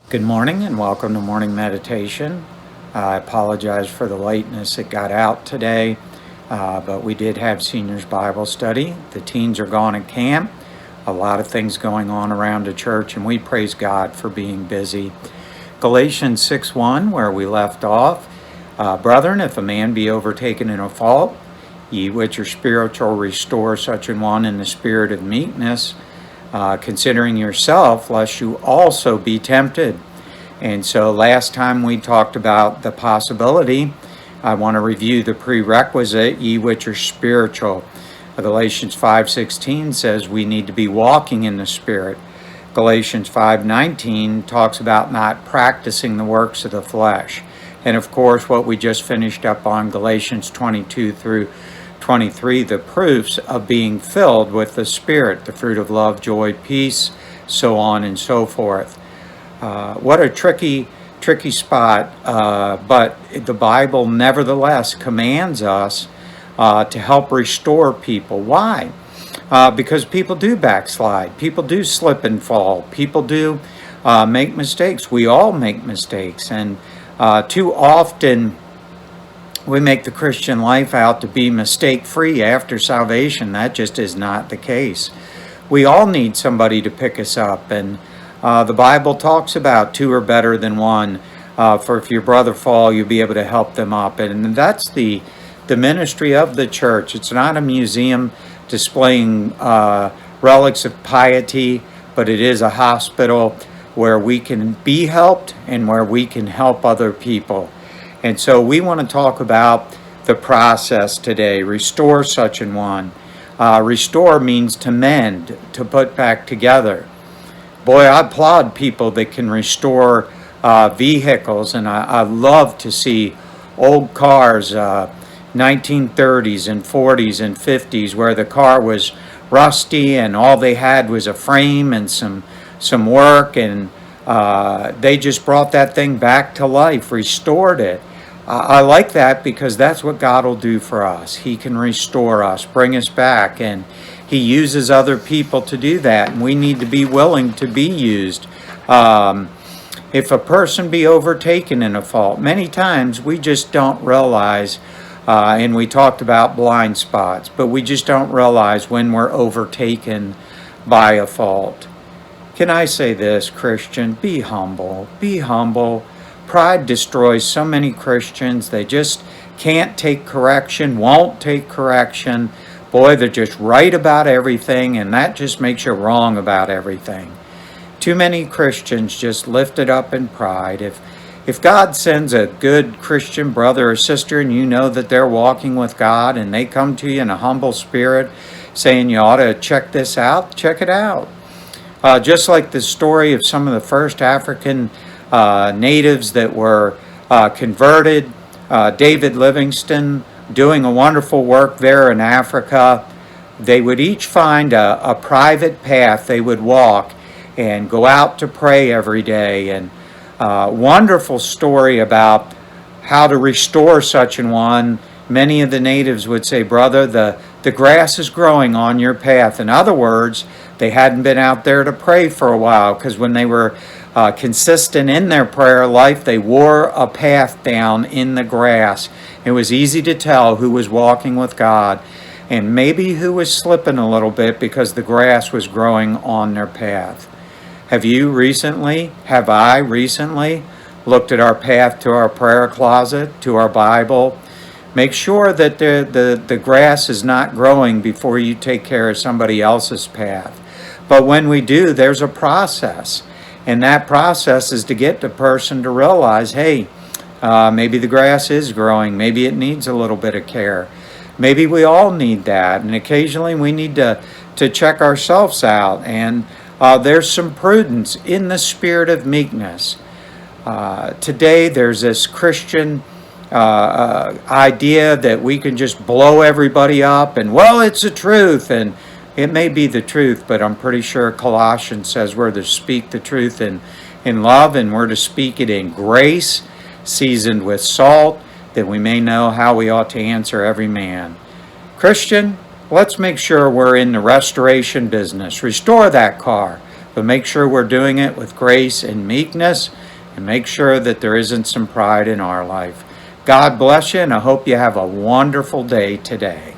Good morning and welcome to morning meditation. I apologize for the lateness. It got out today, but we did have seniors Bible study. The teens are gone at camp. A lot of things going on around the church, and we praise God for being busy. Galatians 6:1, where we left off. Brethren, if a man be overtaken in a fault, ye which are spiritual, restore such an one in the spirit of meekness, considering yourself, lest you also be tempted. And so last time we talked about the possibility. I want to review the prerequisite, ye which are spiritual. Galatians 5:16 says we need to be walking in the Spirit. Galatians 5:19 talks about not practicing the works of the flesh. And of course, what we just finished up on, Galatians 22 through 23, the proofs of being filled with the Spirit, the fruit of love, joy, peace, so on and so forth. What a tricky spot, but the Bible nevertheless commands us to help restore people. Why? Because people do backslide. People do slip and fall. People do make mistakes. We all make mistakes. And too often we make the Christian life out to be mistake-free after salvation. That just is not the case. We all need somebody to pick us up. And the Bible talks about two are better than one. For if your brother fall, you'll be able to help them up. And that's the ministry of the church. It's not a museum displaying relics of piety, but it is a hospital where we can be helped and where we can help other people. And so we want to talk about the process today. Restore such an one. Restore means to mend, to put back together. Boy, I applaud people that can restore vehicles, and I love to see old cars, 1930s and 40s and 50s, where the car was rusty and all they had was a frame and some work, and they just brought that thing back to life, restored it. I like that because that's what God will do for us. He can restore us, bring us back, and He uses other people to do that, and we need to be willing to be used. If a person be overtaken in a fault, many times we just don't realize, and we talked about blind spots, but we just don't realize when we're overtaken by a fault. Can I say this, Christian? Be humble. Be humble. Pride destroys so many Christians. They just can't take correction, won't take correction. Boy, they're just right about everything, and that just makes you wrong about everything. Too many Christians just lifted up in pride. If God sends a good Christian brother or sister and you know that they're walking with God and they come to you in a humble spirit saying you ought to check this out, check it out. Just like the story of some of the first African natives that were converted, David Livingstone doing a wonderful work there in Africa. They would each find a private path they would walk and go out to pray every day. And wonderful story about how to restore such an one. Many of the natives would say, brother, the grass is growing on your path. In other words, they hadn't been out there to pray for a while, because when they were consistent in their prayer life, they wore a path down in the grass. It was easy to tell who was walking with God and maybe who was slipping a little bit because the grass was growing on their path. Have I recently looked at our path to our prayer closet, to our Bible? Make sure that the grass is not growing before you take care of somebody else's path. But when we do, there's a process. And that process is to get the person to realize, hey, maybe the grass is growing. Maybe it needs a little bit of care. Maybe we all need that. And occasionally we need to check ourselves out. And there's some prudence in the spirit of meekness. Today there's this Christian idea that we can just blow everybody up and, well, it's the truth. And it may be the truth, but I'm pretty sure Colossians says we're to speak the truth in love, and we're to speak it in grace, seasoned with salt, that we may know how we ought to answer every man. Christian, let's make sure we're in the restoration business. Restore that car. but make sure we're doing it with grace and meekness, and make sure that there isn't some pride in our life. God bless you, and I hope you have a wonderful day today.